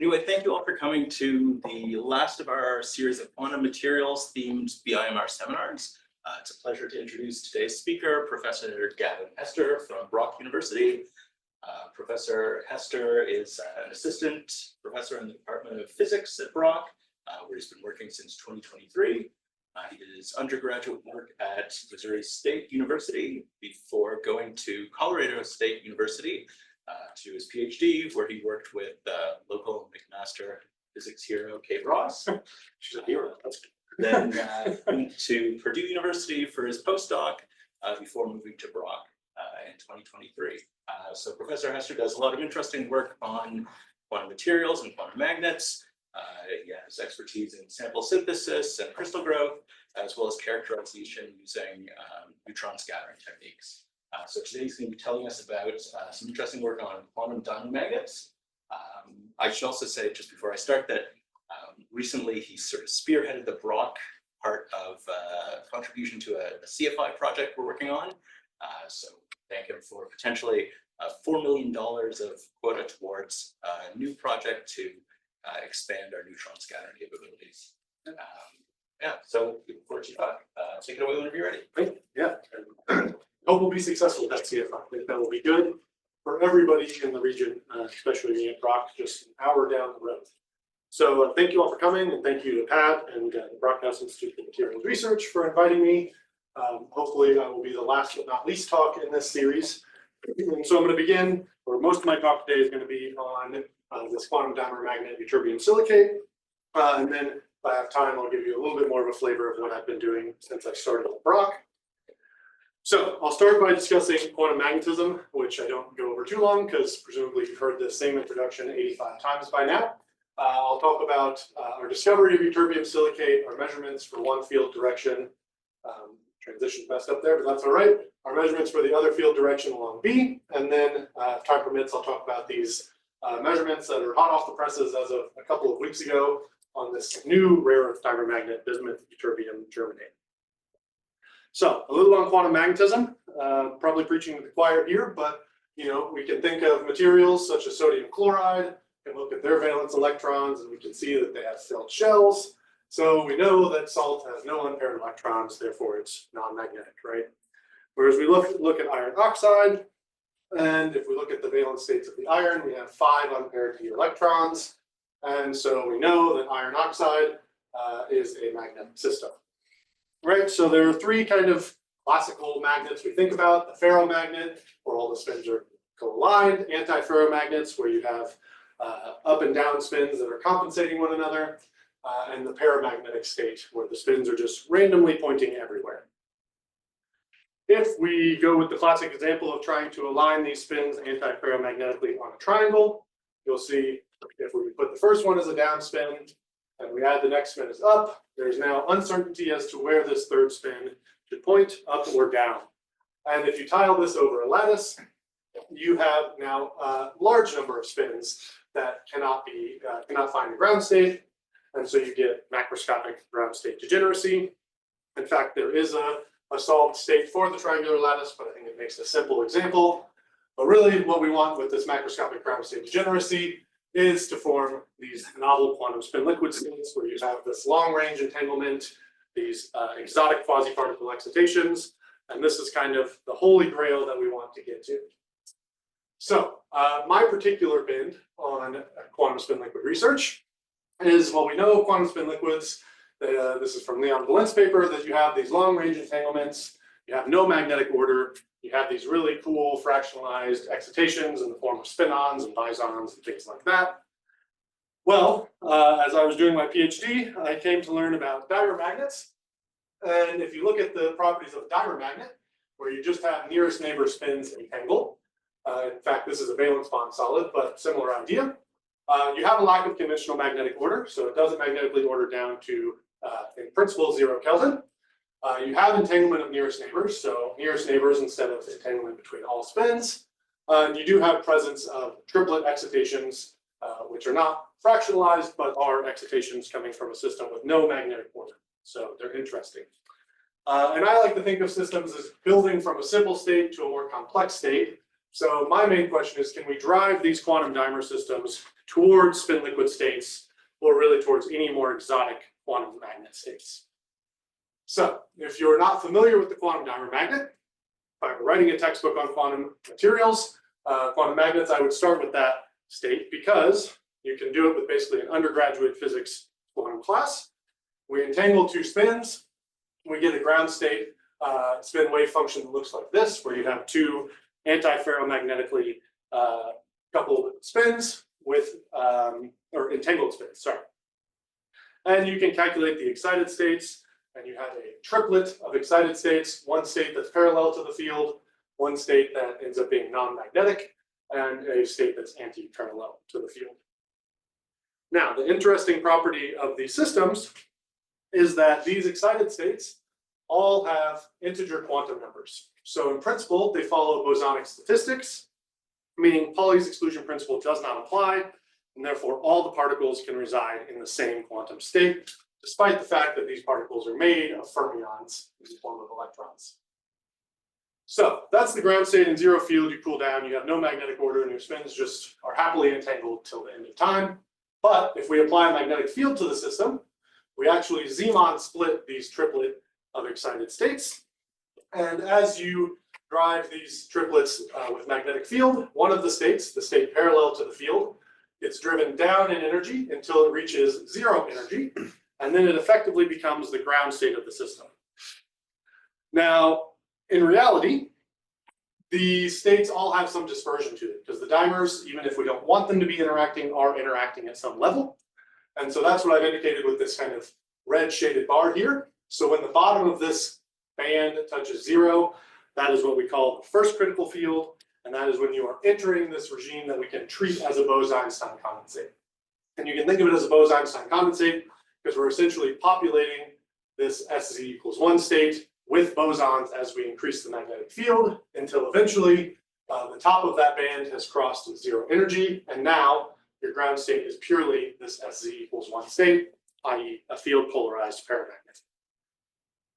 Anyway, thank you all for coming to the last of our series of quantum materials themed BIMR seminars. It's a pleasure to introduce today's speaker, Professor Gavin Hester from Brock University. Professor Hester is an assistant professor in the Department of Physics at Brock, where he's been working since 2023. He did his undergraduate work at Missouri State University before going to Colorado State University to his PhD, where he worked with local McMaster physics hero Kate Ross. She's a hero. Then went to Purdue University for his postdoc before moving to Brock in 2023. So Professor Hester does a lot of interesting work on quantum materials and quantum magnets. He has expertise in sample synthesis and crystal growth, as well as characterization using neutron scattering techniques. So today he's going to be telling us about some interesting work on quantum diamond magnets. I should also say, just before I start, that recently he sort of spearheaded the Brock part of contribution to a CFI project we're working on. So thank him for potentially $4 million of quota towards a new project to expand our neutron scattering capabilities. Yeah, so looking forward to talk. Take it away whenever you're ready. Great. Yeah. Hope we'll be successful with that CFI. I think that will be good for everybody in the region, especially me at Brock, just an hour down the road. So thank you all for coming, and thank you to Pat and the Brockhouse Institute for Materials Research for inviting me. Hopefully I will be the last but not least talk in this series. And so I'm going to begin, or most of my talk today is going to be on this quantum diamond magnet ytterbium silicate. And then if I have time, I'll give you a little bit more of a flavor of what I've been doing since I started at Brock. So I'll start by discussing quantum magnetism, which I don't go over too long because presumably you've heard the same introduction 85 times by now. I'll talk about our discovery of ytterbium silicate, our measurements for one field direction. Transition messed up there, but that's all right. Our measurements for the other field direction along B, and then if time permits, I'll talk about these measurements that are hot off the presses as of a couple of weeks ago on this new rare earth diamond magnet, bismuth ytterbium germanium. So a little on quantum magnetism, probably preaching to the choir here, but you know, we can think of materials such as sodium chloride, and look at their valence electrons, and we can see that they have filled shells. So we know that salt has no unpaired electrons, therefore it's non-magnetic, right? Whereas we look at iron oxide, and if we look at the valence states of the iron, we have 5 unpaired d electrons. And so we know that iron oxide is a magnetic system. Right, so there are 3 kind of classical magnets we think about: the ferromagnet, where all the spins are co-aligned; anti-ferromagnets, where you have up and down spins that are compensating one another; and the paramagnetic state, where the spins are just randomly pointing everywhere. If we go with the classic example of trying to align these spins anti-ferromagnetically on a triangle, you'll see if we put the first one as a down spin, and we add the next spin as up, there's now uncertainty as to where this third spin should point, up or down. And if you tile this over a lattice, you have now a large number of spins that cannot find a ground state, and so you get macroscopic ground state degeneracy. In fact, there is a solved state for the triangular lattice, but I think it makes a simple example. But really, what we want with this macroscopic ground state degeneracy is to form these novel quantum spin liquid states where you have this long range entanglement, these exotic quasi-particle excitations, and this is kind of the holy grail that we want to get to. So my particular bend on quantum spin liquid research is, well, we know quantum spin liquids, this is from Leon Valent's paper, that you have these long range entanglements, you have no magnetic order, you have these really cool fractionalized excitations in the form of spin-ons and bosons and things like that. Well, as I was doing my PhD, I came to learn about dimer magnets. And if you look at the properties of a dimer magnet, where you just have nearest neighbor spins entangle, in fact, this is a valence bond solid, but similar idea. You have a lack of conventional magnetic order, so it doesn't magnetically order down to, in principle, 0 Kelvin. You have entanglement of nearest neighbors, so nearest neighbors instead of entanglement between all spins. You do have presence of triplet excitations, which are not fractionalized, but are excitations coming from a system with no magnetic order. So they're interesting. And I like to think of systems as building from a simple state to a more complex state. So my main question is, can we drive these quantum dimer systems towards spin liquid states, or really towards any more exotic quantum magnet states? So if you're not familiar with the quantum dimer magnet, if I were writing a textbook on quantum materials, quantum magnets, I would start with that state because you can do it with basically an undergraduate physics quantum class. We entangle two spins, we get a ground state spin wave function that looks like this, where you have two anti-ferromagnetically coupled spins with, or entangled spins, sorry. And you can calculate the excited states, and you have a triplet of excited states, one state that's parallel to the field, one state that ends up being non-magnetic, and a state that's anti-parallel to the field. Now, the interesting property of these systems is that these excited states all have integer quantum numbers. So in principle, they follow bosonic statistics, meaning Pauli's exclusion principle does not apply, and therefore all the particles can reside in the same quantum state, despite the fact that these particles are made of fermions in the form of electrons. So that's the ground state in zero field. You cool down, you have no magnetic order, and your spins just are happily entangled till the end of time. But if we apply a magnetic field to the system, we actually Zeeman split these triplet of excited states. And as you drive these triplets with magnetic field, one of the states, the state parallel to the field, gets driven down in energy until it reaches zero energy, and then it effectively becomes the ground state of the system. Now, in reality, the states all have some dispersion to it, because the dimers, even if we don't want them to be interacting, are interacting at some level. And so that's what I've indicated with this kind of red shaded bar here. So when the bottom of this band touches zero, that is what we call the first critical field. And that is when you are entering this regime that we can treat as a Bose-Einstein condensate. And you can think of it as a Bose-Einstein condensate because we're essentially populating this SZ=1 state with bosons as we increase the magnetic field until eventually the top of that band has crossed zero energy. And now your ground state is purely this SZ=1 state, i.e. a field polarized paramagnet.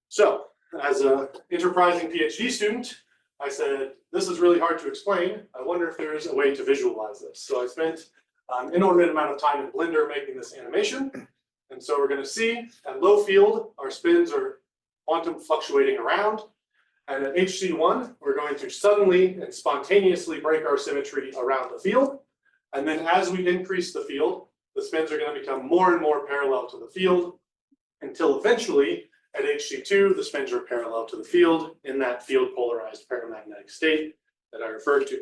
So as an enterprising PhD student, I said, this is really hard to explain. I wonder if there is a way to visualize this. So I spent an inordinate amount of time in Blender making this animation. And so we're going to see at low field, our spins are quantum fluctuating around. And at HC1, we're going to suddenly and spontaneously break our symmetry around the field. And then as we increase the field, the spins are going to become more and more parallel to the field until eventually at HC2, the spins are parallel to the field in that field polarized paramagnetic state that I referred to.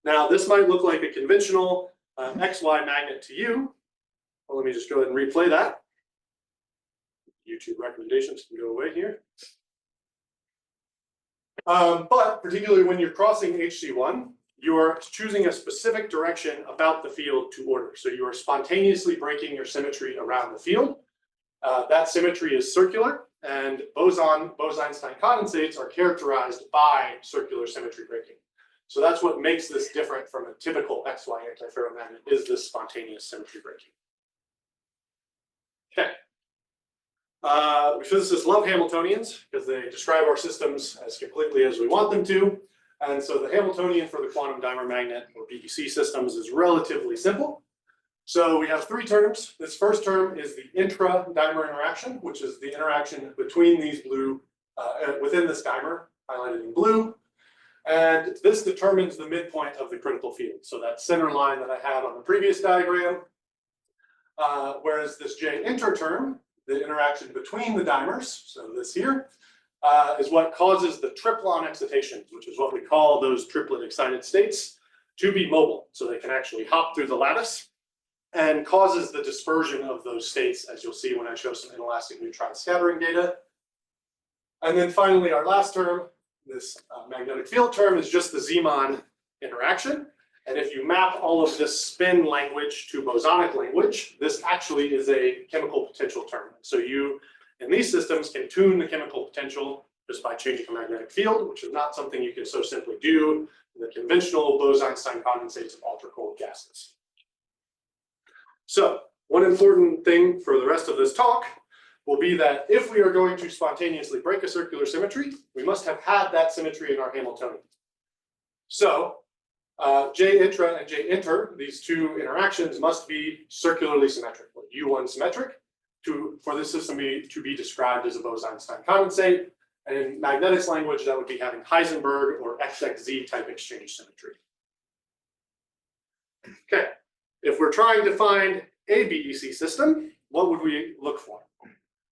Now, this might look like a conventional XY magnet to you. Well, let me just go ahead and replay that. YouTube recommendations can go away here. But particularly when you're crossing HC1, you are choosing a specific direction about the field to order. So you are spontaneously breaking your symmetry around the field. That symmetry is circular, and Bose-Einstein condensates are characterized by circular symmetry breaking. So that's what makes this different from a typical XY antiferromagnet, is this spontaneous symmetry breaking. Okay. We physicists love Hamiltonians because they describe our systems as completely as we want them to. And so the Hamiltonian for the quantum dimer magnet, or BIC systems, is relatively simple. So we have three terms. This first term is the intra-dimer interaction, which is the interaction between these blue, within this dimer, highlighted in blue. And this determines the midpoint of the critical field. So that center line that I had on the previous diagram. Whereas this J inter term, the interaction between the dimers, so this here, is what causes the triplon excitations, which is what we call those triplet excited states, to be mobile. So they can actually hop through the lattice, and causes the dispersion of those states, as you'll see when I show some inelastic neutron scattering data. And then finally, our last term, this magnetic field term, is just the Zeeman interaction. And if you map all of this spin language to bosonic language, this actually is a chemical potential term. So you, in these systems, can tune the chemical potential just by changing the magnetic field, which is not something you can so simply do in the conventional Bose-Einstein condensates of ultra-cold gases. So one important thing for the rest of this talk will be that if we are going to spontaneously break a circular symmetry, we must have had that symmetry in our Hamiltonian. So J intra and J inter, these two interactions must be circularly symmetric, or U1 symmetric, for this system to be described as a Bose-Einstein condensate. And in magnetics language, that would be having Heisenberg or XXZ type exchange symmetry. Okay, if we're trying to find a BEC system, what would we look for?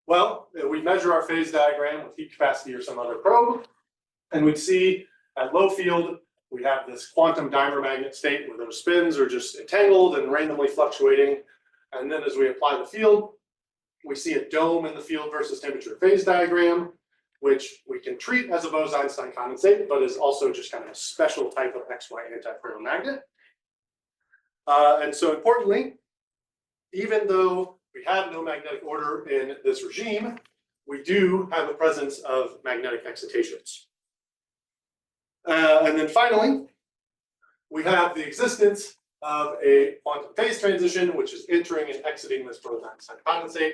Well, we measure our phase diagram with heat capacity or some other probe, and we'd see at low field, we have this quantum dimer magnet state where those spins are just entangled and randomly fluctuating. And then as we apply the field, we see a dome in the field versus temperature phase diagram, which we can treat as a Bose-Einstein condensate, but is also just kind of a special type of XY antiferromagnet. And so importantly, even though we have no magnetic order in this regime, we do have the presence of magnetic excitations. And then finally, we have the existence of a quantum phase transition, which is entering and exiting this Bose-Einstein condensate,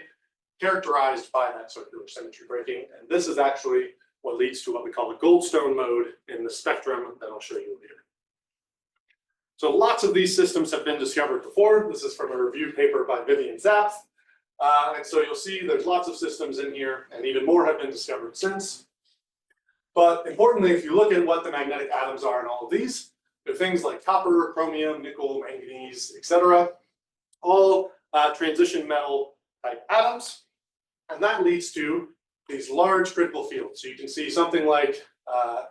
characterized by that circular symmetry breaking. And this is actually what leads to what we call a Goldstone mode in the spectrum that I'll show you later. So lots of these systems have been discovered before. This is from a review paper by Vivian Zapf. And so you'll see there's lots of systems in here, and even more have been discovered since. But importantly, if you look at what the magnetic atoms are in all of these, they're things like copper, chromium, nickel, manganese, etc. All transition metal type atoms. And that leads to these large critical fields. So you can see something like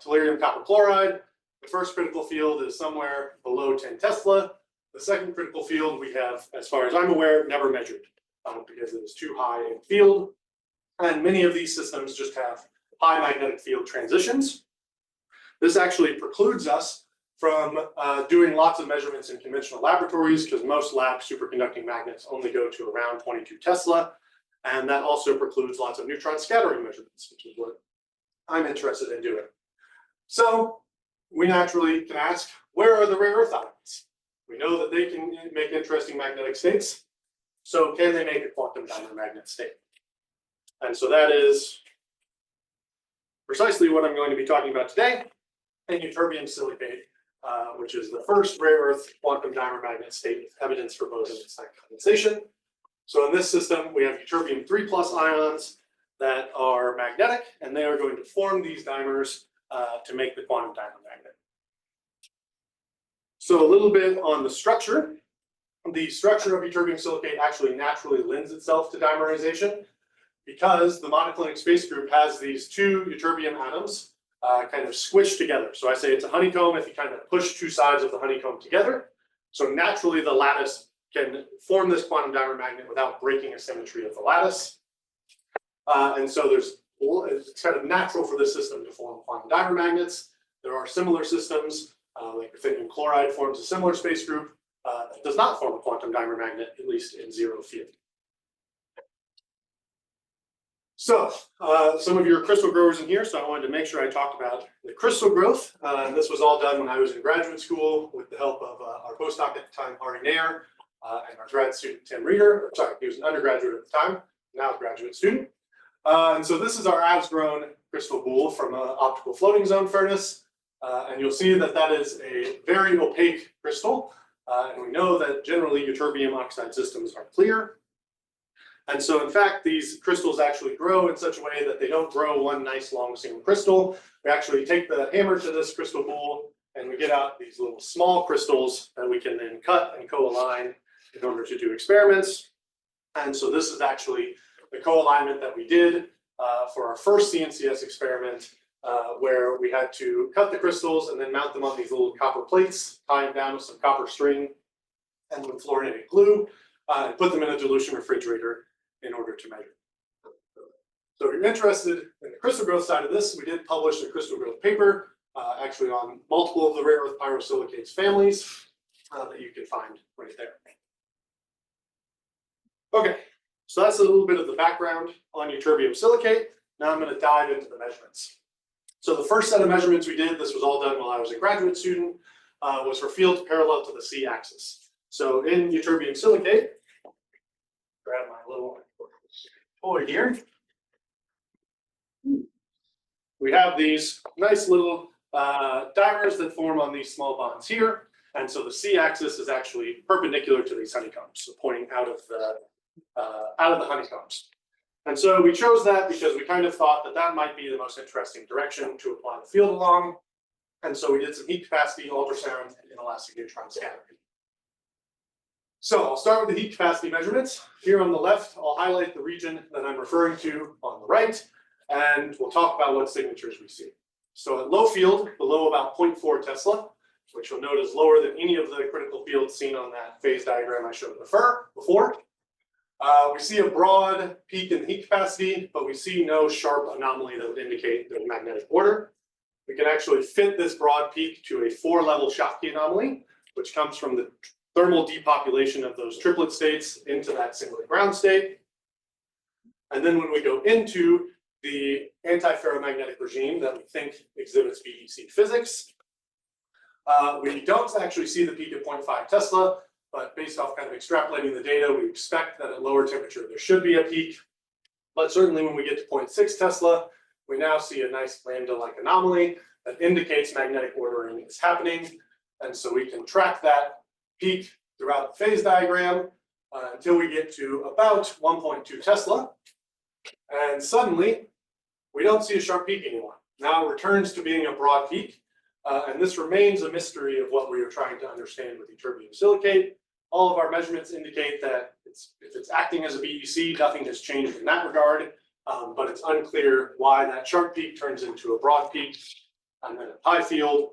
tellurium copper chloride. The first critical field is somewhere below 10 Tesla. The second critical field we have, as far as I'm aware, never measured because it is too high in field. And many of these systems just have high magnetic field transitions. This actually precludes us from doing lots of measurements in conventional laboratories because most lab superconducting magnets only go to around 22 Tesla. And that also precludes lots of neutron scattering measurements, which is what I'm interested in doing. So we naturally can ask, where are the rare earth elements? We know that they can make interesting magnetic states. So can they make a quantum dimer magnet state? And so that is precisely what I'm going to be talking about today, in ytterbium silicate, which is the first rare earth quantum dimer magnet state with evidence for Bose-Einstein condensation. So in this system, we have ytterbium 3+ ions that are magnetic, and they are going to form these dimers to make the quantum dimer magnet. So a little bit on the structure. The structure of ytterbium silicate actually naturally lends itself to dimerization because the monoclinic space group has these two ytterbium atoms kind of squished together. So I say it's a honeycomb if you kind of push two sides of the honeycomb together. So naturally the lattice can form this quantum dimer magnet without breaking a symmetry of the lattice. And so it's kind of natural for this system to form quantum dimer magnets. There are similar systems, like ruthenium chloride forms a similar space group that does not form a quantum dimer magnet, at least in zero field. So some of your crystal growers in here, so I wanted to make sure I talked about the crystal growth. This was all done when I was in graduate school with the help of our postdoc at the time, Ari Nair, and our grad student, Tim Reeder. Sorry, he was an undergraduate at the time, now a graduate student. And so this is our as-grown crystal boule from an optical floating zone furnace. And you'll see that that is a very opaque crystal. And we know that generally ytterbium oxide systems are clear. And so in fact, these crystals actually grow in such a way that they don't grow one nice long single crystal. We actually take the hammer to this crystal boule and we get out these little small crystals that we can then cut and co-align in order to do experiments. And so this is actually the co-alignment that we did for our first CNCS experiment, where we had to cut the crystals and then mount them on these little copper plates, tie them down with some copper string and with fluorinated glue, and put them in a dilution refrigerator in order to measure. So if you're interested in the crystal growth side of this, we did publish a crystal growth paper, actually on multiple of the rare earth pyrosilicates families that you can find right there. Okay, so that's a little bit of the background on ytterbium silicate. Now I'm going to dive into the measurements. So the first set of measurements we did, this was all done while I was a graduate student, was for fields parallel to the C-axis. So in ytterbium silicate, grab my little toy here. We have these nice little dimers that form on these small bonds here. And so the C-axis is actually perpendicular to these honeycombs, so pointing out of the honeycombs. And so we chose that because we kind of thought that that might be the most interesting direction to apply the field along. And so we did some heat capacity, ultrasound, and inelastic neutron scattering. So I'll start with the heat capacity measurements. Here on the left, I'll highlight the region that I'm referring to on the right, and we'll talk about what signatures we see. So at low field, below about 0.4 Tesla, which you'll note is lower than any of the critical fields seen on that phase diagram I showed before. We see a broad peak in heat capacity, but we see no sharp anomaly that would indicate the magnetic order. We can actually fit this broad peak to a 4-level Schottky anomaly, which comes from the thermal depopulation of those triplet states into that singlet ground state. And then when we go into the antiferromagnetic regime that we think exhibits BEC physics, we don't actually see the peak at 0.5 Tesla, but based off kind of extrapolating the data, we expect that at lower temperature there should be a peak. But certainly when we get to 0.6 Tesla, we now see a nice lambda-like anomaly that indicates magnetic ordering is happening. And so we can track that peak throughout the phase diagram until we get to about 1.2 Tesla. And suddenly, we don't see a sharp peak anymore. Now it returns to being a broad peak. And this remains a mystery of what we are trying to understand with ytterbium silicate. All of our measurements indicate that if it's acting as a BEC, nothing has changed in that regard. But it's unclear why that sharp peak turns into a broad peak. And then at high field,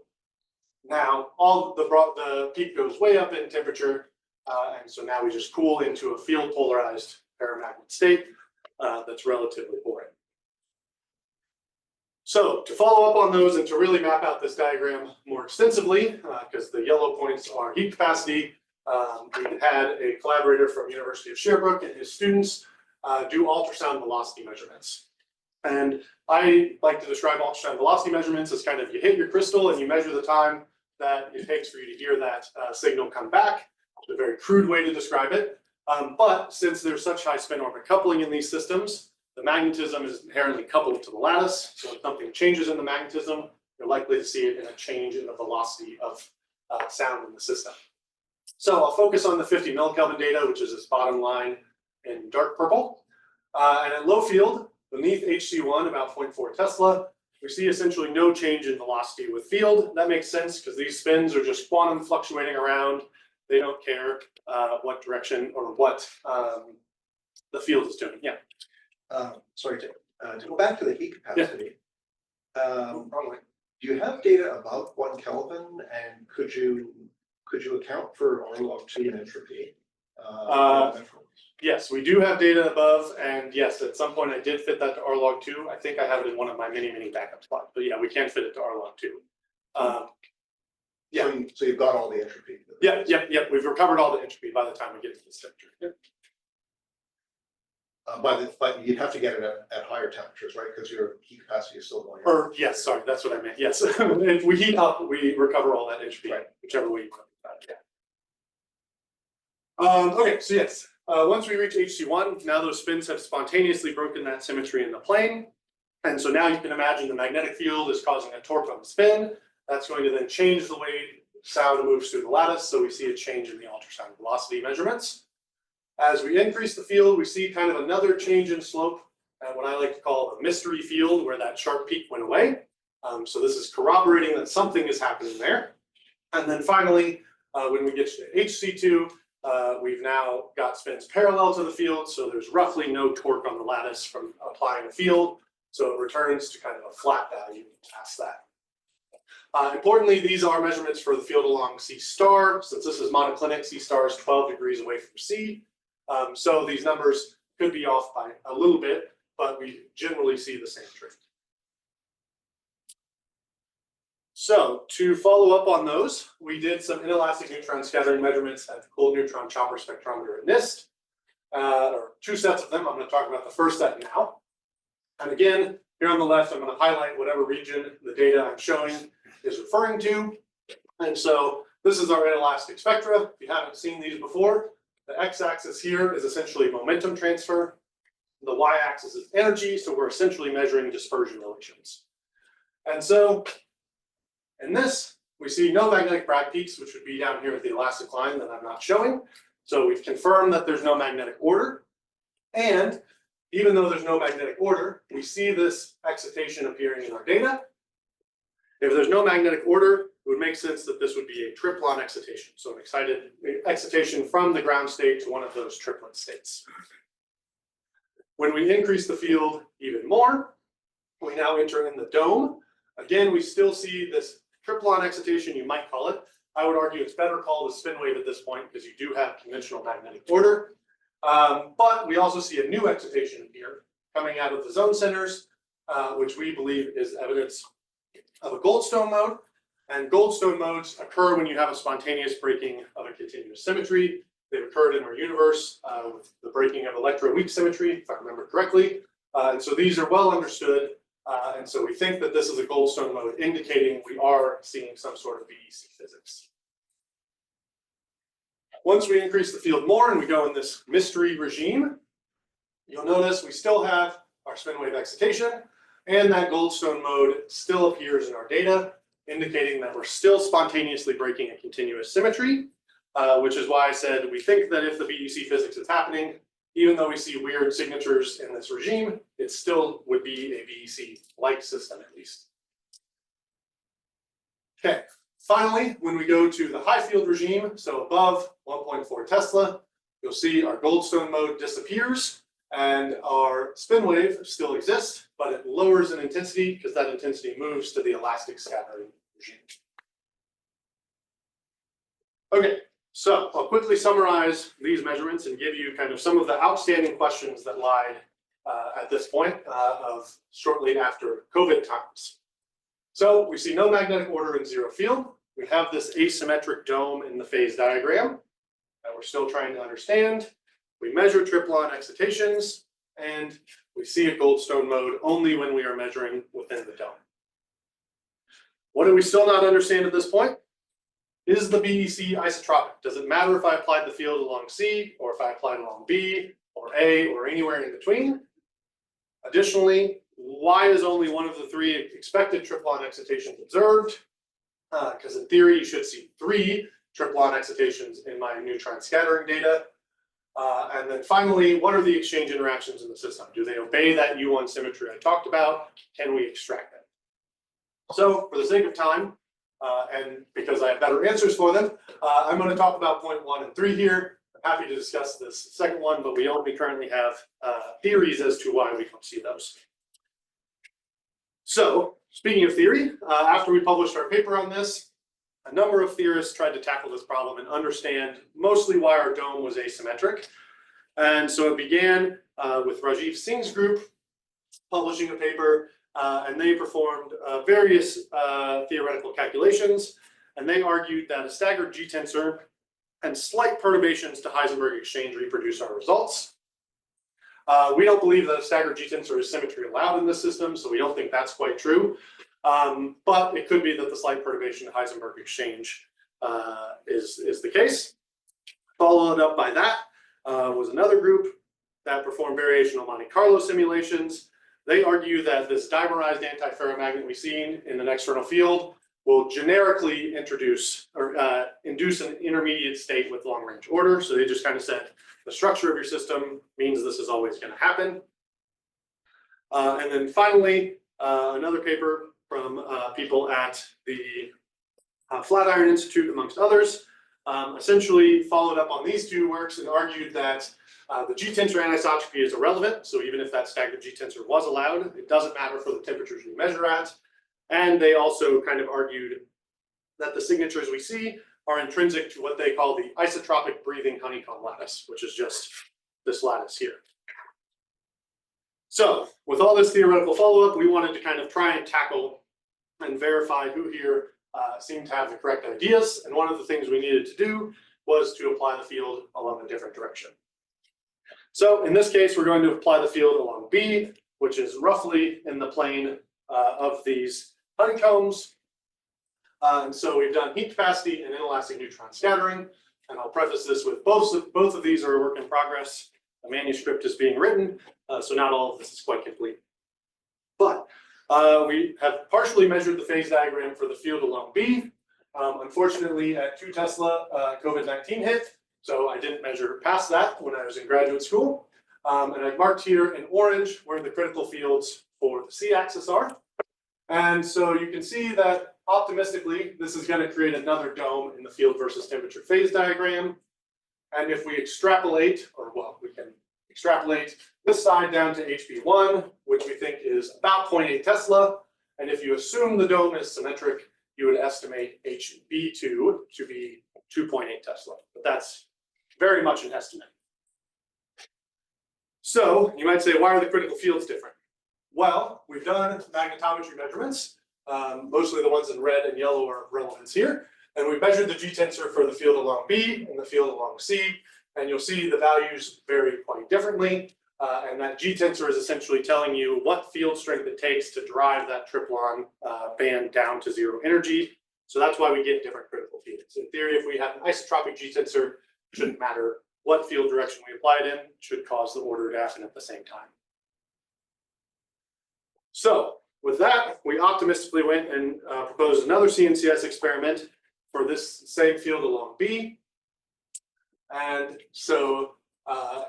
now all the peak goes way up in temperature. And so now we just cool into a field polarized paramagnet state that's relatively boring. So to follow up on those and to really map out this diagram more extensively, because the yellow points are heat capacity, we had a collaborator from University of Sherbrooke and his students do ultrasound velocity measurements. And I like to describe ultrasound velocity measurements as kind of you hit your crystal and you measure the time that it takes for you to hear that signal come back. It's a very crude way to describe it. But since there's such high spin orbit coupling in these systems, the magnetism is inherently coupled to the lattice. So if something changes in the magnetism, you're likely to see it in a change in the velocity of sound in the system. So I'll focus on the 50 millikelvin data, which is this bottom line in dark purple. And at low field, beneath HC1, about 0.4 Tesla, we see essentially no change in velocity with field. That makes sense because these spins are just quantum fluctuating around. They don't care what direction or what the field is doing. Yeah. Sorry, to go back to the heat capacity. Do you have data above 1 Kelvin, and could you account for R log 2 and entropy? Yes, we do have data above, and yes, at some point I did fit that to R log 2. I think I have it in one of my many backup spots, but yeah, we can fit it to R log 2. Yeah. So you've got all the entropy. Yep. We've recovered all the entropy by the time we get to this temperature. Yep. But you'd have to get it at higher temperatures, right? Because your heat capacity is still going up. Or yes, sorry, that's what I meant. Yes, if we heat up, we recover all that entropy, right, whichever way you want to do that. Yeah. Okay, so yes, once we reach HC1, now those spins have spontaneously broken that symmetry in the plane, and so now you can imagine the magnetic field is causing a torque on the spin. That's going to then change the way sound moves through the lattice, so we see a change in the ultrasound velocity measurements. As we increase the field, we see kind of another change in slope, and what I like to call a mystery field, where that sharp peak went away. So this is corroborating that something is happening there. And then finally, when we get to HC2, we've now got spins parallel to the field, so there's roughly no torque on the lattice from applying a field, so it returns to kind of a flat value past that. Importantly, these are measurements for the field along C star. Since this is monoclinic, C star is 12 degrees away from C. So these numbers could be off by a little bit, but we generally see the same trend. So to follow up on those, we did some inelastic neutron scattering measurements at the cold neutron chopper spectrometer at NIST, or 2 sets of them. I'm going to talk about the first set now. And again, here on the left, I'm going to highlight whatever region the data I'm showing is referring to. And so this is our inelastic spectra. If you haven't seen these before, the x-axis here is essentially momentum transfer. The y-axis is energy, so we're essentially measuring dispersion relations. And so In this, we see no magnetic Bragg peaks, which would be down here at the elastic line that I'm not showing. So we've confirmed that there's no magnetic order. And even though there's no magnetic order, we see this excitation appearing in our data. If there's no magnetic order, it would make sense that this would be a triplon excitation. So an excitation from the ground state to one of those triplet states. When we increase the field even more, we now enter in the dome. Again, we still see this triplon excitation, you might call it. I would argue it's better called a spin wave at this point because you do have conventional magnetic order. But we also see a new excitation here coming out of the zone centers, which we believe is evidence of a Goldstone mode. And Goldstone modes occur when you have a spontaneous breaking of a continuous symmetry. They've occurred in our universe with the breaking of electroweak symmetry, if I remember correctly. And so these are well understood. And so we think that this is a Goldstone mode indicating we are seeing some sort of BEC physics. Once we increase the field more and we go in this mystery regime, you'll notice we still have our spin wave excitation, and that Goldstone mode still appears in our data, indicating that we're still spontaneously breaking a continuous symmetry, which is why I said we think that if the BEC physics is happening, even though we see weird signatures in this regime, it still would be a BEC-like system at least. Okay, finally, when we go to the high field regime, so above 1.4 Tesla, you'll see our Goldstone mode disappears and our spin wave still exists, but it lowers in intensity because that intensity moves to the elastic scattering regime. Okay, so I'll quickly summarize these measurements and give you kind of some of the outstanding questions that lied at this point of shortly after COVID times. So we see no magnetic order in zero field. We have this asymmetric dome in the phase diagram that we're still trying to understand. We measure triplon excitations, and we see a Goldstone mode only when we are measuring within the dome. What do we still not understand at this point? Is the BEC isotropic? Does it matter if I applied the field along C, or if I applied along B, or A, or anywhere in between? Additionally, why is only one of the three expected triplon excitations observed? Because in theory, you should see 3 triplon excitations in my neutron scattering data. And then finally, what are the exchange interactions in the system? Do they obey that U1 symmetry I talked about? Can we extract them? So for the sake of time, and because I have better answers for them, I'm going to talk about point 1 and 3 here. I'm happy to discuss this second one, but we only currently have theories as to why we don't see those. So speaking of theory, after we published our paper on this, a number of theorists tried to tackle this problem and understand mostly why our dome was asymmetric. And so it began with Rajiv Singh's group publishing a paper, and they performed various theoretical calculations, and they argued that a staggered G-tensor and slight perturbations to Heisenberg exchange reproduce our results. We don't believe that a staggered G-tensor is symmetry allowed in this system, so we don't think that's quite true. But it could be that the slight perturbation to Heisenberg exchange is the case. Followed up by that was another group that performed variational Monte Carlo simulations. They argue that this dimerized antiferromagnet we've seen in an external field will generically introduce or induce an intermediate state with long-range order. So they just kind of said the structure of your system means this is always going to happen. And then finally, another paper from people at the Flatiron Institute, amongst others, essentially followed up on these 2 works and argued that the G-tensor anisotropy is irrelevant. So even if that staggered G-tensor was allowed, it doesn't matter for the temperatures we measure at. And they also kind of argued that the signatures we see are intrinsic to what they call the isotropic breathing honeycomb lattice, which is just this lattice here. So with all this theoretical follow-up, we wanted to kind of try and tackle and verify who here seemed to have the correct ideas. And one of the things we needed to do was to apply the field along a different direction. So in this case, we're going to apply the field along B, which is roughly in the plane of these honeycombs. And so we've done heat capacity and inelastic neutron scattering. And I'll preface this with both of these are a work in progress. The manuscript is being written, so not all of this is quite complete. But We have partially measured the phase diagram for the field along B. Unfortunately, at 2 Tesla, COVID-19 hit, so I didn't measure past that when I was in graduate school. And I've marked here in orange where the critical fields for the C-axis are. And so you can see that optimistically, this is going to create another dome in the field versus temperature phase diagram. And if we extrapolate, or well, we can extrapolate this side down to HB1, which we think is about 0.8 Tesla. And if you assume the dome is symmetric, you would estimate HB2 to be 2.8 Tesla. But that's very much an estimate. So you might say, why are the critical fields different? Well, we've done magnetometry measurements. Mostly the ones in red and yellow are of relevance here. And we measured the G-tensor for the field along B and the field along C. And you'll see the values vary quite differently. And that G-tensor is essentially telling you what field strength it takes to drive that triplon band down to 0 energy. So that's why we get different critical fields. In theory, if we have an isotropic G-tensor, it shouldn't matter what field direction we apply it in, should cause the order to happen at the same time. So with that, we optimistically went and proposed another CNCS experiment for this same field along B. And so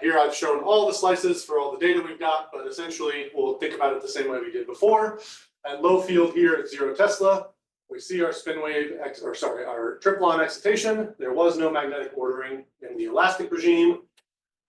here I've shown all the slices for all the data we've got, but essentially we'll think about it the same way we did before. At low field here at 0 Tesla, we see our spin wave, our triplon excitation. There was no magnetic ordering in the elastic regime.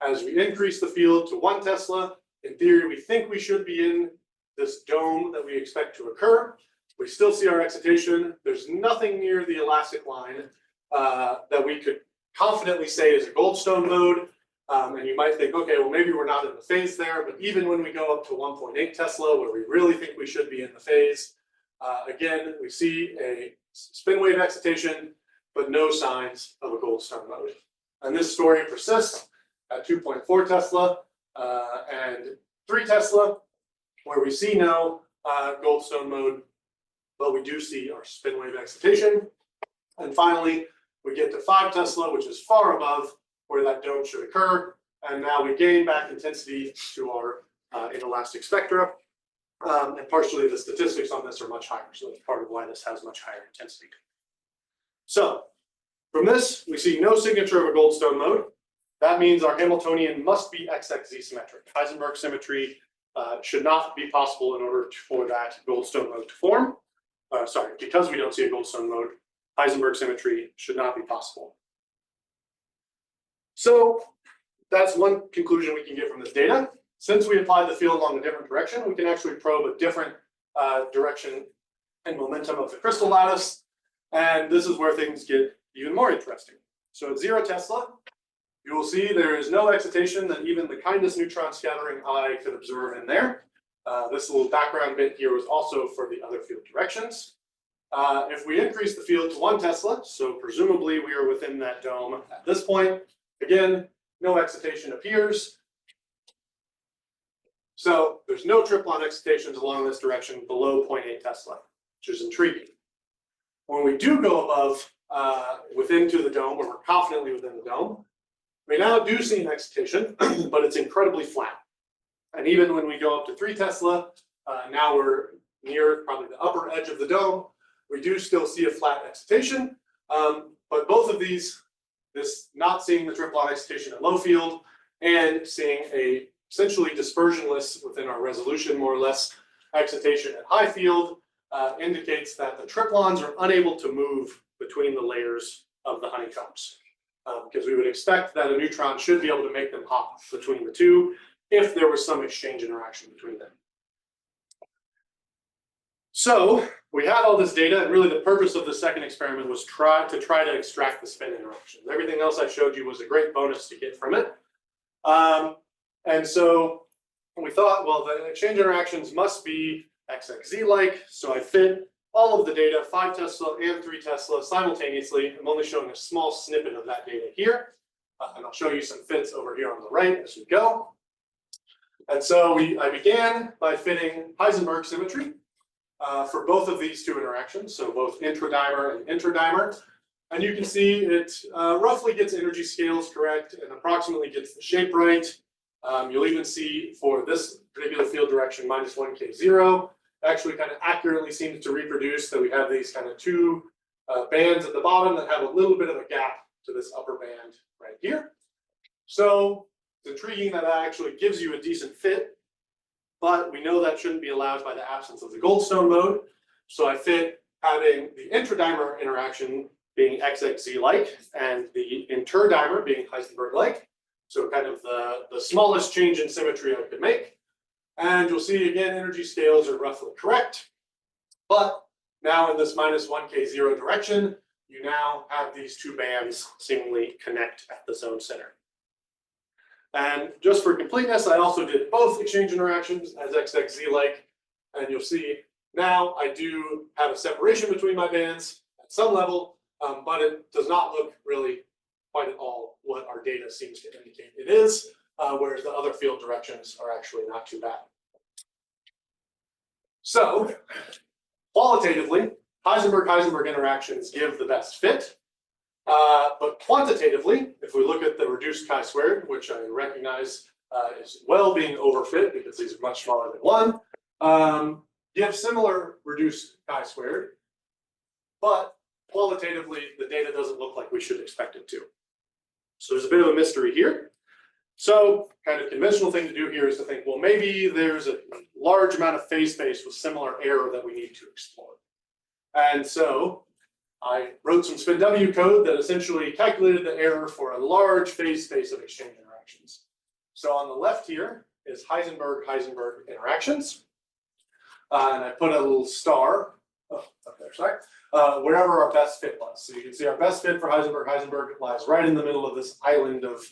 As we increase the field to 1 Tesla, in theory, we think we should be in this dome that we expect to occur. We still see our excitation. There's nothing near the elastic line that we could confidently say is a Goldstone mode. And you might think, okay, well, maybe we're not in the phase there, but even when we go up to 1.8 Tesla, where we really think we should be in the phase, again, we see a spin wave excitation, but no signs of a Goldstone mode. And this story persists at 2.4 Tesla and 3 Tesla, where we see no Goldstone mode, but we do see our spin wave excitation. And finally, we get to 5 Tesla, which is far above where that dome should occur. And now we gain back intensity to our inelastic spectra. And partially the statistics on this are much higher. So that's part of why this has much higher intensity. So from this, we see no signature of a Goldstone mode. That means our Hamiltonian must be XXZ symmetric. Heisenberg symmetry should not be possible in order for that Goldstone mode to form. Because we don't see a Goldstone mode, Heisenberg symmetry should not be possible. So that's one conclusion we can get from this data. Since we applied the field along a different direction, we can actually probe a different direction and momentum of the crystal lattice. And this is where things get even more interesting. So at 0 Tesla, you will see there is no excitation that even the kindest neutron scattering eye could observe in there. This little background bit here was also for the other field directions. If we increase the field to 1 Tesla, so presumably we are within that dome at this point, again, no excitation appears. So there's no triplon excitations along this direction below 0.8 Tesla, which is intriguing. When we do go above within to the dome, or we're confidently within the dome, we now do see an excitation, but it's incredibly flat. And even when we go up to 3 Tesla, now we're near probably the upper edge of the dome, we do still see a flat excitation. But both of these, this not seeing the triplon excitation at low field and seeing a essentially dispersionless within our resolution, more or less, excitation at high field indicates that the triplons are unable to move between the layers of the honeycombs. Because we would expect that a neutron should be able to make them hop between the two if there was some exchange interaction between them. So we had all this data, and really the purpose of the second experiment was try to extract the spin interactions. Everything else I showed you was a great bonus to get from it. And so we thought, well, the exchange interactions must be XXZ-like. So I fit all of the data, 5 Tesla and 3 Tesla simultaneously. I'm only showing a small snippet of that data here. And I'll show you some fits over here on the right as we go. And so I began by fitting Heisenberg symmetry for both of these two interactions, so both intradimer and interdimer. And you can see it roughly gets energy scales correct and approximately gets the shape right. You'll even see for this particular field direction -1 K0, actually kind of accurately seems to reproduce that we have these kind of two bands at the bottom that have a little bit of a gap to this upper band right here. So it's intriguing that that actually gives you a decent fit, but we know that shouldn't be allowed by the absence of the Goldstone mode. So I fit having the intradimer interaction being XXZ-like and the interdimer being Heisenberg-like. So kind of the smallest change in symmetry I could make. And you'll see again, energy scales are roughly correct. But now in this -1k0 direction, you now have these two bands seemingly connect at the zone center. And just for completeness, I also did both exchange interactions as XXZ-like. And you'll see now I do have a separation between my bands at some level, but it does not look really quite at all what our data seems to indicate it is, whereas the other field directions are actually not too bad. So qualitatively, Heisenberg-Heisenberg interactions give the best fit. But quantitatively, if we look at the reduced chi-squared, which I recognize is well being overfit because these are much smaller than 1, you have similar reduced chi-squared, but qualitatively, the data doesn't look like we should expect it to. So there's a bit of a mystery here. So kind of conventional thing to do here is to think, well, maybe there's a large amount of phase space with similar error that we need to explore. And so I wrote some spin W code that essentially calculated the error for a large phase space of exchange interactions. So on the left here is Heisenberg-Heisenberg interactions. And I put a little star, up there, sorry, wherever our best fit was. So you can see our best fit for Heisenberg-Heisenberg lies right in the middle of this island of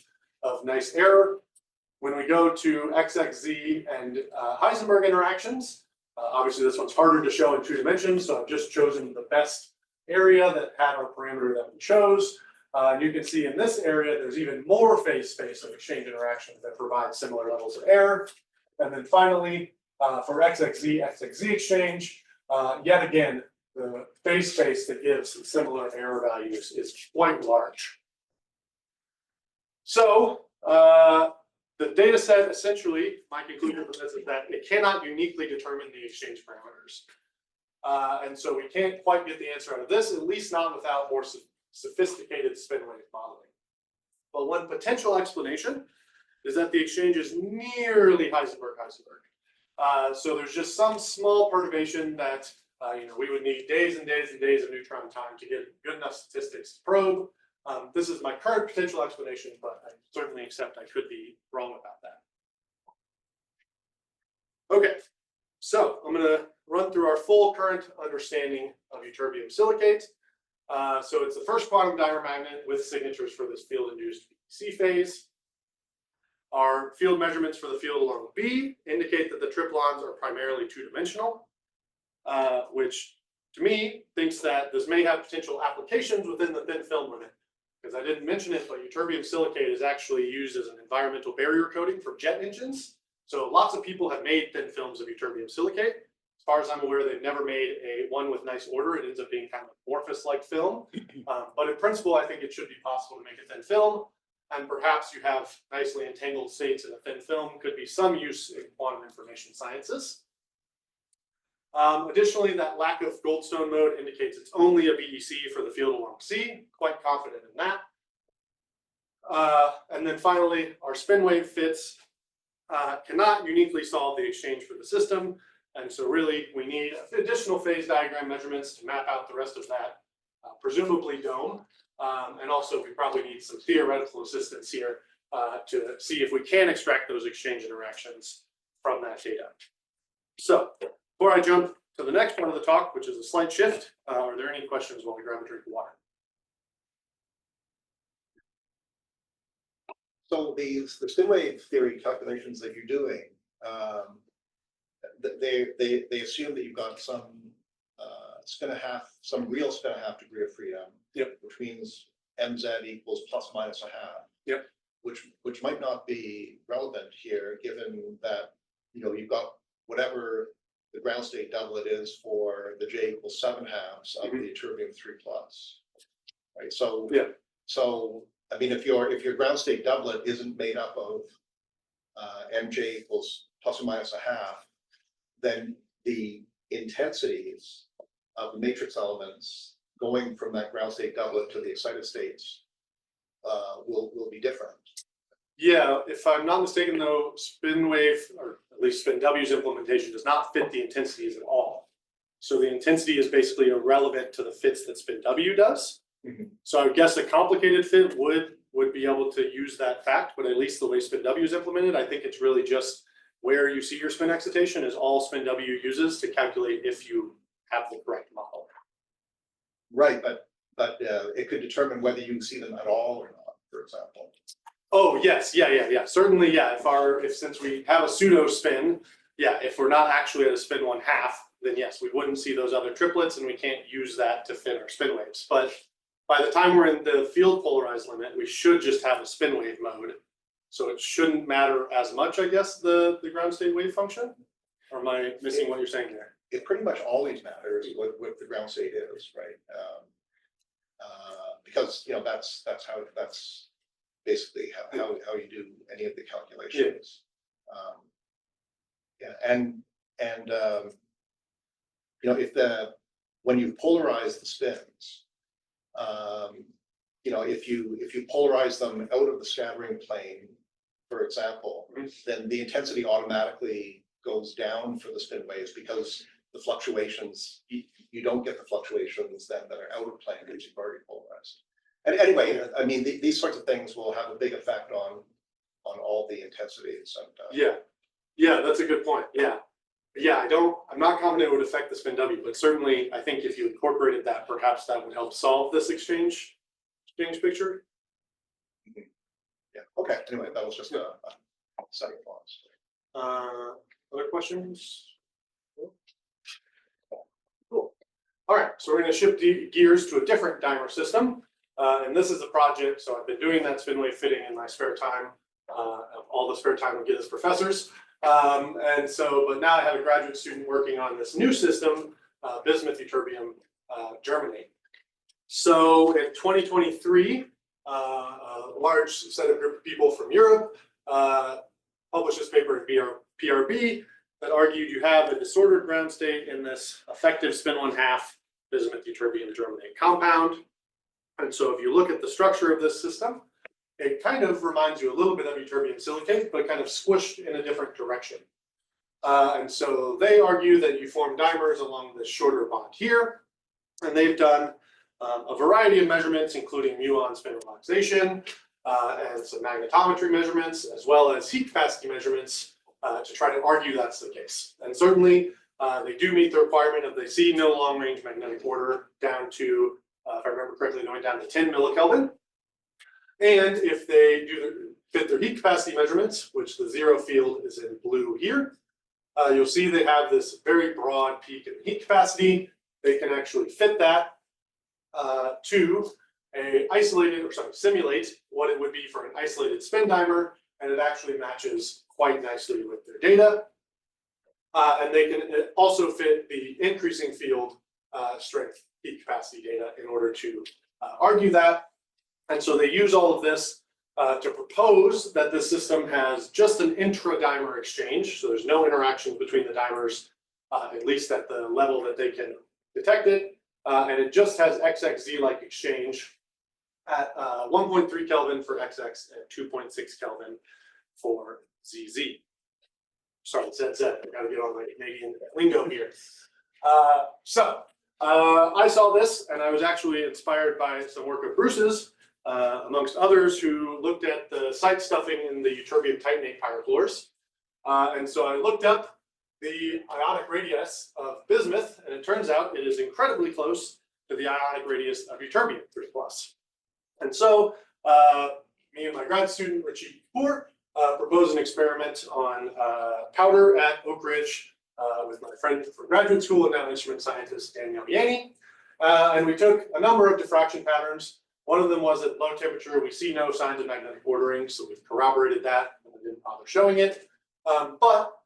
nice error. When we go to XXZ and Heisenberg interactions, obviously this one's harder to show in 2 dimensions, so I've just chosen the best area that had our parameter that we chose. And you can see in this area, there's even more phase space of exchange interactions that provide similar levels of error. And then finally, for XXZ exchange, yet again, the phase space that gives similar error values is quite large. So the data set, essentially, my conclusion from this is that it cannot uniquely determine the exchange parameters. And so we can't quite get the answer out of this, at least not without more sophisticated spin wave modeling. But one potential explanation is that the exchange is nearly Heisenberg-Heisenberg. So there's just some small perturbation that we would need days and days and days of neutron time to get good enough statistics to probe. This is my current potential explanation, but I certainly accept I could be wrong about that. Okay, so I'm going to run through our full current understanding of ytterbium silicate. So it's the first quantum dimer magnet with signatures for this field-induced C phase. Our field measurements for the field along B indicate that the triplons are primarily 2-dimensional, which to me thinks that this may have potential applications within the thin film limit. Because I didn't mention it, but ytterbium silicate is actually used as an environmental barrier coating for jet engines. So lots of people have made thin films of ytterbium silicate. As far as I'm aware, they've never made one with nice order. It ends up being kind of amorphous-like film. But in principle, I think it should be possible to make a thin film. And perhaps you have nicely entangled states in a thin film. Could be some use in quantum information sciences. Additionally, that lack of Goldstone mode indicates it's only a BEC for the field along C. Quite confident in that. And then finally, our spin wave fits cannot uniquely solve the exchange for the system. And so really, we need additional phase diagram measurements to map out the rest of that, presumably dome. And also, we probably need some theoretical assistance here to see if we can extract those exchange interactions from that data. So before I jump to the next part of the talk, which is a slight shift, are there any questions while we grab a drink of water? So the spin wave theory calculations that you're doing, they assume that you've got some some real spin a half degree of freedom. Yep. Which means mz equals plus minus a half. Yep. Which might not be relevant here, given that you've got whatever the ground state doublet is for the J equals 7 halves of the ytterbium 3 plus. Right. So yeah. So I mean, if your ground state doublet isn't made up of mj equals plus or minus a half, then the intensities of the matrix elements going from that ground state doublet to the excited states will be different. Yeah, if I'm not mistaken though, spin wave, or at least spin W's implementation does not fit the intensities at all. So the intensity is basically irrelevant to the fits that spin W does. Mhm. So I would guess a complicated fit would be able to use that fact, but at least the way spin W is implemented, I think it's really just where you see your spin excitation is all spin W uses to calculate if you have the correct model. Right, but it could determine whether you see them at all or not, for example. Oh, yes, yeah. Certainly, yeah. If since we have a pseudo spin, yeah, if we're not actually at a spin 1/2, then yes, we wouldn't see those other triplets and we can't use that to fit our spin waves. But by the time we're in the field polarized limit, we should just have a spin wave mode. So it shouldn't matter as much, I guess, the ground state wave function. Or am I missing what you're saying there? It pretty much always matters what the ground state is, right? Because that's basically how you do any of the calculations. When you polarize the spins, if you polarize them out of the scattering plane, for example, then the intensity automatically goes down for the spin waves because the fluctuations, you don't get the fluctuations then that are out of plane because you've already polarized. And anyway, I mean, these sorts of things will have a big effect on all the intensities. And, Yeah, that's a good point. Yeah, I'm not confident it would affect the spin W, but certainly I think if you incorporated that, perhaps that would help solve this exchange picture. yeah. Okay. Anyway, that was just a second thoughts. Other questions? Cool. All right, so we're going to shift gears to a different dimer system. And this is a project, so I've been doing that spin wave fitting in my spare time, all the spare time we get as professors. But now I have a graduate student working on this new system, bismuth ytterbium germinate. So in 2023, a large set of group of people from Europe published this paper in PRB that argued you have a disordered ground state in this effective spin 1/2 bismuth ytterbium germinate compound. And so if you look at the structure of this system, it kind of reminds you a little bit of ytterbium silicate, but kind of squished in a different direction. And so they argue that you form dimers along this shorter bond here. And they've done a variety of measurements, including muon spin relaxation and some magnetometry measurements, as well as heat capacity measurements to try to argue that's the case. And certainly they do meet the requirement of they see no long range magnetic order down to, if I remember correctly, going down to 10 millikelvin. And if they fit their heat capacity measurements, which the zero field is in blue here, you'll see they have this very broad peak in heat capacity. They can actually fit that to simulate what it would be for an isolated spin dimer, and it actually matches quite nicely with their data. And they can also fit the increasing field strength heat capacity data in order to argue that. And so they use all of this to propose that this system has just an intra-dimer exchange. So there's no interaction between the dimers, at least at the level that they can detect it. And it just has XXZ-like exchange at 1.3 Kelvin for XX and 2.6 Kelvin for ZZ. Sorry, ZZ, I gotta get on my Canadian lingo here. I saw this and I was actually inspired by some work of Bruce's, amongst others, who looked at the site stuffing in the ytterbium titanate pyrofluors. And so I looked up the ionic radius of bismuth, and it turns out it is incredibly close to the ionic radius of ytterbium 3+. And so me and my grad student, Richie Kapoor, proposed an experiment on powder at Oak Ridge with my friend from graduate school and now instrument scientist Danielle Yanni. And we took a number of diffraction patterns. One of them was at low temperature, we see no signs of magnetic ordering, so we've corroborated that, and I didn't bother showing it. But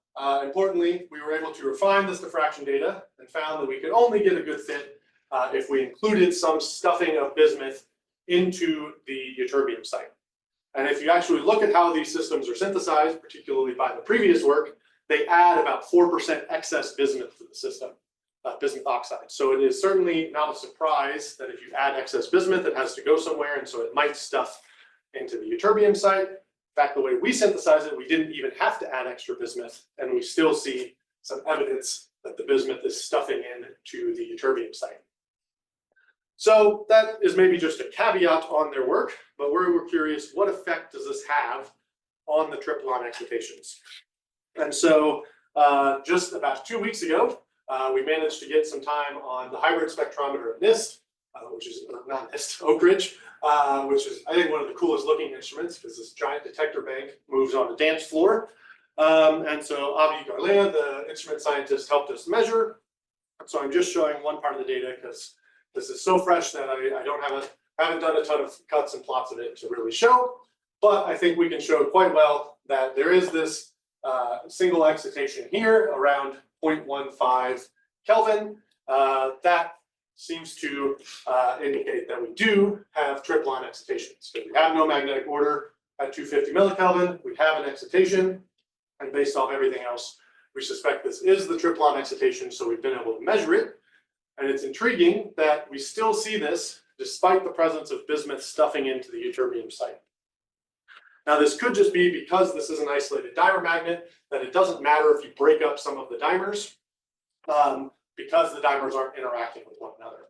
importantly, we were able to refine this diffraction data and found that we could only get a good fit if we included some stuffing of bismuth into the ytterbium site. And if you actually look at how these systems are synthesized, particularly by the previous work, they add about 4% excess bismuth to the system. bismuth oxide. So it is certainly not a surprise that if you add excess bismuth, it has to go somewhere, and so it might stuff into the ytterbium site. In fact, the way we synthesize it, we didn't even have to add extra bismuth, and we still see some evidence that the bismuth is stuffing into the ytterbium site. So that is maybe just a caveat on their work, but we're curious, what effect does this have on the Triplon excitations? And so just about 2 weeks ago, we managed to get some time on the hybrid spectrometer at NIST, which is not NIST, Oak Ridge, which is, I think, one of the coolest looking instruments because this giant detector bank moves on a dance floor. And so Avi Garlea, the instrument scientist, helped us measure. So I'm just showing one part of the data because this is so fresh that I haven't done a ton of cuts and plots of it to really show. But I think we can show quite well that there is this single excitation here around 0.15 Kelvin. That seems to indicate that we do have Triplon excitations. Because we have no magnetic order at 250 millikelvin, we have an excitation, and based off everything else, we suspect this is the Triplon excitation, so we've been able to measure it. And it's intriguing that we still see this despite the presence of bismuth stuffing into the ytterbium site. Now, this could just be because this is an isolated dimer magnet, that it doesn't matter if you break up some of the dimers, because the dimers aren't interacting with one another.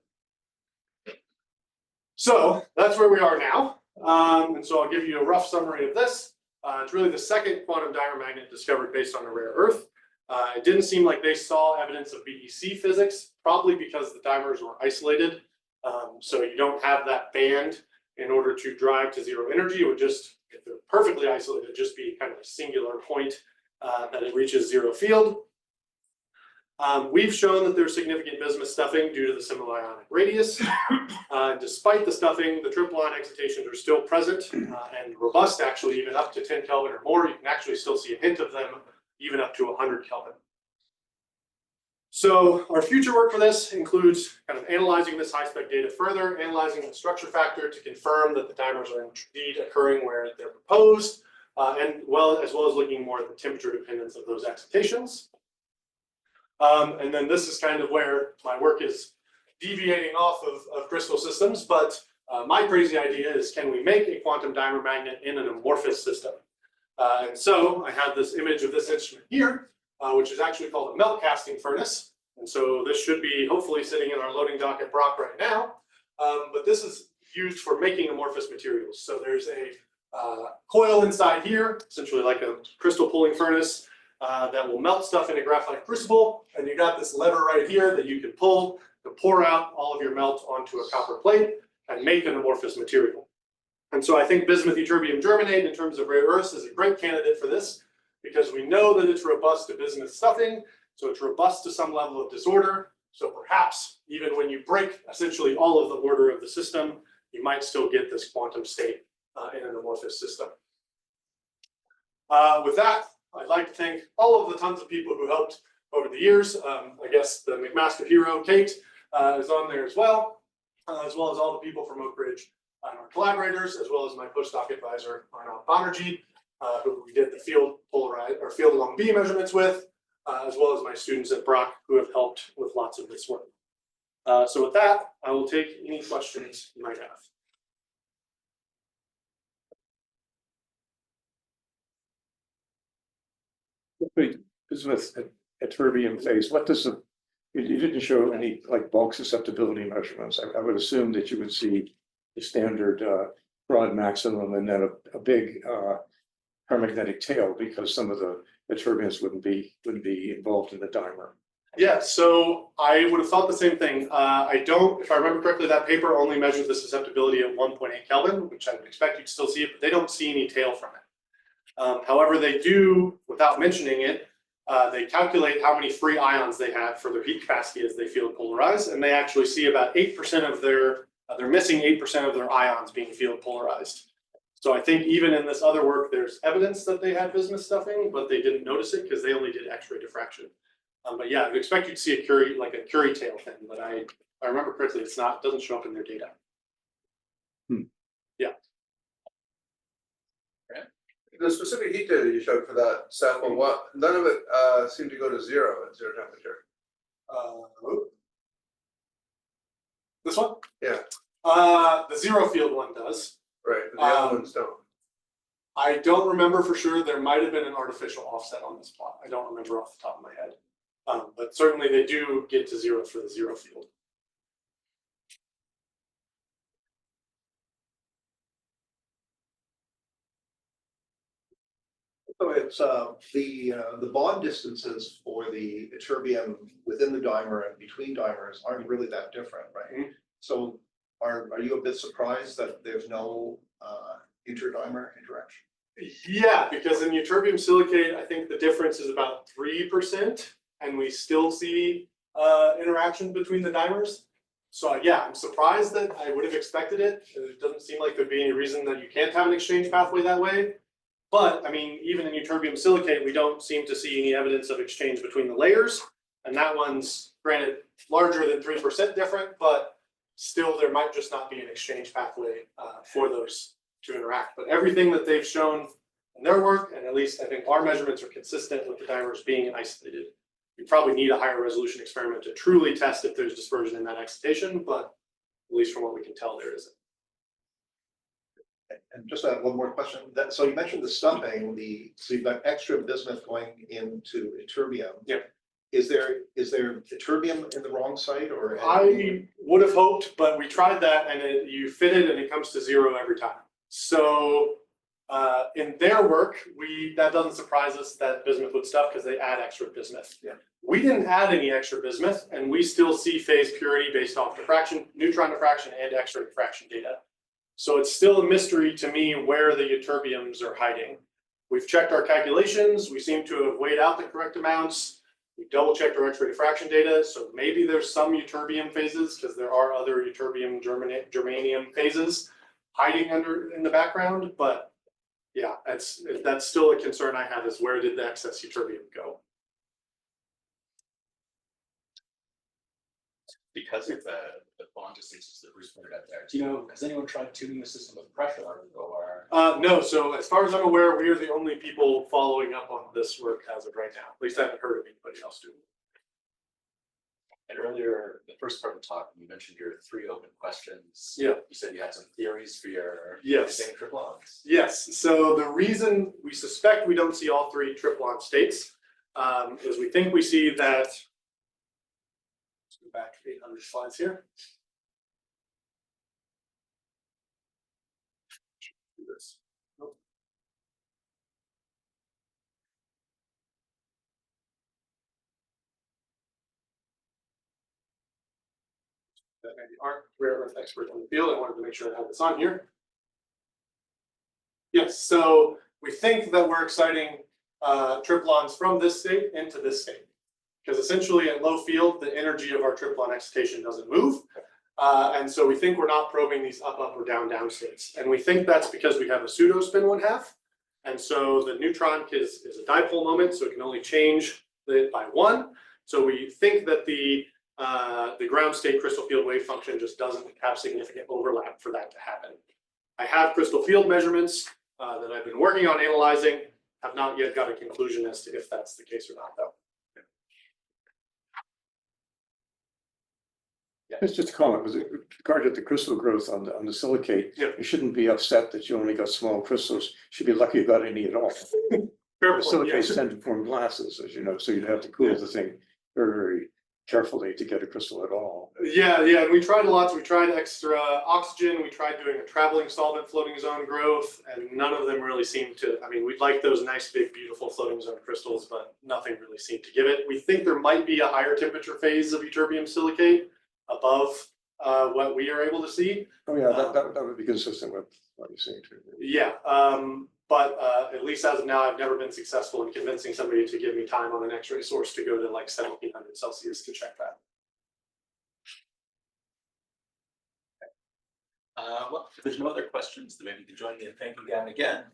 So that's where we are now. And so I'll give you a rough summary of this. It's really the second quantum dimer magnet discovered based on a rare earth. It didn't seem like they saw evidence of BEC physics, probably because the dimers were isolated. So you don't have that band in order to drive to zero energy. It would just, if they're perfectly isolated, just be kind of a singular point that it reaches zero field. We've shown that there's significant bismuth stuffing due to the similar ionic radius. Despite the stuffing, the Triplon excitations are still present and robust, actually, even up to 10 Kelvin or more. You can actually still see a hint of them even up to 100 Kelvin. So our future work for this includes kind of analyzing this high-spec data further, analyzing the structure factor to confirm that the dimers are indeed occurring where they're proposed, and as well as looking more at the temperature dependence of those excitations. And then this is kind of where my work is deviating off of crystal systems, but my crazy idea is, can we make a quantum dimer magnet in an amorphous system? And so I have this image of this instrument here, which is actually called a melt casting furnace. And so this should be hopefully sitting in our loading dock at Brock right now. But this is used for making amorphous materials. So there's a coil inside here, essentially like a crystal pulling furnace, that will melt stuff in a graphite crucible. And you got this lever right here that you can pull to pour out all of your melt onto a copper plate and make an amorphous material. And so I think bismuth ytterbium germanate in terms of rare earths is a great candidate for this, because we know that it's robust to bismuth stuffing, so it's robust to some level of disorder. So perhaps even when you break essentially all of the order of the system, you might still get this quantum state in an amorphous system. With that, I'd like to thank all of the tons of people who helped over the years. I guess the McMaster hero, Kate, is on there as well as all the people from Oak Ridge and our collaborators, as well as my postdoc advisor, Arnab Banerjee, who we did the field along B measurements with, as well as my students at Brock, who have helped with lots of this work. So with that, I will take any questions you might have. Bismuth at terbium phase, what does you didn't show any like bulk susceptibility measurements. I would assume that you would see the standard broad maximum and then a big paramagnetic tail, because some of the turbines wouldn't be involved in the dimer. Yeah, so I would have thought the same thing. I don't, if I remember correctly, that paper only measured the susceptibility at 1.8 Kelvin, which I would expect you to still see it, but they don't see any tail from it. However, they do, without mentioning it, they calculate how many free ions they have for their heat capacity as they field polarized, and they actually see about 8% of their, they're missing 8% of their ions being field polarized. So I think even in this other work, there's evidence that they had bismuth stuffing, but they didn't notice it because they only did X-ray diffraction. But yeah, I'd expect you to see a Curie, like a Curie tail thing, but if I remember correctly, it's not, doesn't show up in their data. Yeah. The specific heat data you showed for that sample, none of it seemed to go to zero at zero temperature. This one? Yeah. The zero field one does. Right, but the other ones don't. I don't remember for sure. There might have been an artificial offset on this plot. I don't remember off the top of my head. But certainly they do get to zero for the zero field. So it's the bond distances for the ytterbium within the dimer and between dimers aren't really that different, right? Mhm. So are you a bit surprised that there's no interdimer interaction? Yeah, because in ytterbium silicate, I think the difference is about 3%, and we still see interaction between the dimers. So yeah, I'm surprised that I would have expected it. It doesn't seem like there'd be any reason that you can't have an exchange pathway that way. But I mean, even in ytterbium silicate, we don't seem to see any evidence of exchange between the layers. And that one's granted larger than 3% different, but still there might just not be an exchange pathway for those to interact. But everything that they've shown in their work, and at least I think our measurements are consistent with the dimers being isolated. You probably need a higher resolution experiment to truly test if there's dispersion in that excitation, but at least from what we can tell, there isn't. And just one more question. So you mentioned the stuffing, so you've got extra bismuth going into ytterbium. Yeah. Is there ytterbium in the wrong site or? I would have hoped, but we tried that and you fit it and it comes to zero every time. So in their work, that doesn't surprise us that bismuth would stuff because they add extra bismuth. Yeah. We didn't add any extra bismuth and we still see phase purity based off diffraction, neutron diffraction and X-ray diffraction data. So it's still a mystery to me where the ytterbiums are hiding. We've checked our calculations. We seem to have weighed out the correct amounts. We double checked our X-ray diffraction data. So maybe there's some ytterbium phases because there are other ytterbium germanium phases hiding in the background. But yeah, that's still a concern I have, is where did the excess ytterbium go? Because of the bond distances that Bruce pointed out there. Do you know, has anyone tried tuning the system with pressure or? No, so as far as I'm aware, we are the only people following up on this work as of right now. At least I haven't heard of anybody else doing it. And earlier, the first part of the talk, you mentioned your 3 open questions. Yeah. You said you had some theories for your Yes. triplons. Yes, so the reason we suspect we don't see all 3 triplon states is we think we see that. Let's go back 800 slides here. Do this. Nope. That maybe aren't rare earth experts in the field. I wanted to make sure I had this on here. Yes, so we think that we're exciting triplons from this state into this state. Because essentially at low field, the energy of our triplon excitation doesn't move. And so we think we're not probing these up or down states. And we think that's because we have a pseudo spin 1/2. And so the neutron is a dipole moment, so it can only change it by 1. So we think that the ground state crystal field wave function just doesn't have significant overlap for that to happen. I have crystal field measurements that I've been working on analyzing, have not yet got a conclusion as to if that's the case or not, though. It's just a comment, with regard to the crystal growth on the silicate, Yeah. you shouldn't be upset that you only got small crystals. You should be lucky you got any at all. Fair The point, silicates yes. tend to form glasses, as you know, so you'd have to cool Yeah. the thing very, very carefully to get a crystal at all. Yeah, and we tried lots. We tried extra oxygen. We tried doing a traveling solvent floating zone growth, and none of them really seemed to. I mean, we'd like those nice, big, beautiful floating zone crystals, but nothing really seemed to give it. We think there might be a higher temperature phase of ytterbium silicate above what we are able to see. Oh, yeah, that would be consistent with what you're saying too. Yeah, but at least as of now, I've never been successful in convincing somebody to give me time on an X-ray source to go to like 1700 Celsius to check that. Well, if there's no other questions, then maybe you can join me in thanking Gavin again.